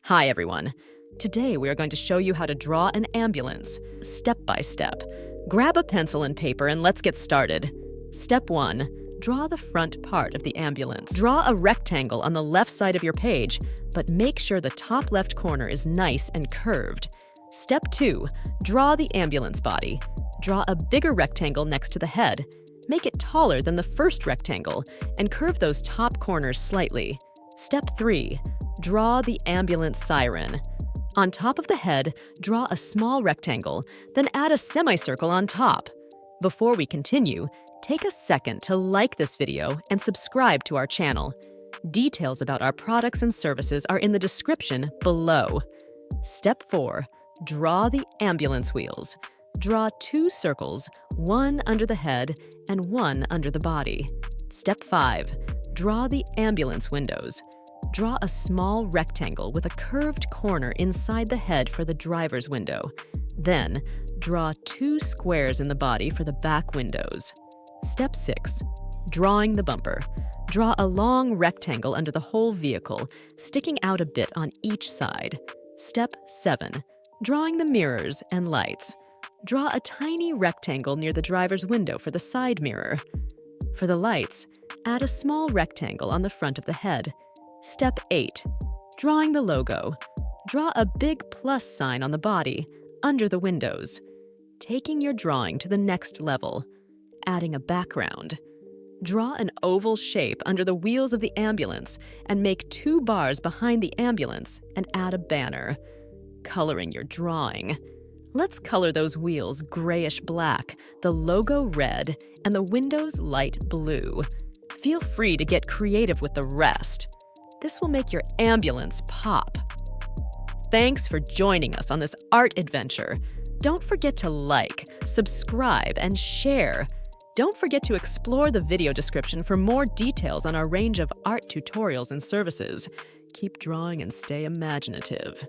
Hi everyone. Today we are going to show you how to draw an ambulance, step by step. Grab a pencil and paper and let's get started. Step 1. Draw the front part of the ambulance. Draw a rectangle on the left side of your page, but make sure the top left corner is nice and curved. Step 2. Draw the ambulance body. Draw a bigger rectangle next to the head. Make it taller than the first rectangle and curve those top corners slightly. Step 3. Draw the ambulance siren. On top of the head, draw a small rectangle, then add a semicircle on top. Before we continue, take a second to like this video and subscribe to our channel. Details about our products and services are in the description below. Step 4. Draw the ambulance wheels. Draw 2 circles, one under the head and one under the body. Step 5. Draw the ambulance windows. Draw a small rectangle with a curved corner inside the head for the driver's window. Then, draw 2 squares in the body for the back windows. Step 6. Drawing the bumper. Draw a long rectangle under the whole vehicle, sticking out a bit on each side. Step 7. Drawing the mirrors and lights. Draw a tiny rectangle near the driver's window for the side mirror. For the lights, add a small rectangle on the front of the head. Step 8. Drawing the logo. Draw a big plus sign on the body, under the windows. Taking your drawing to the next level. Adding a background. Draw an oval shape under the wheels of the ambulance and make 2 bars behind the ambulance and add a banner. Coloring your drawing. Let's color those wheels grayish-black, the logo red, and the windows light blue. Feel free to get creative with the rest. This will make your ambulance pop. Thanks for joining us on this art adventure. Don't forget to like, subscribe, and share. Don't forget to explore the video description for more details on our range of art tutorials and services. Keep drawing and stay imaginative.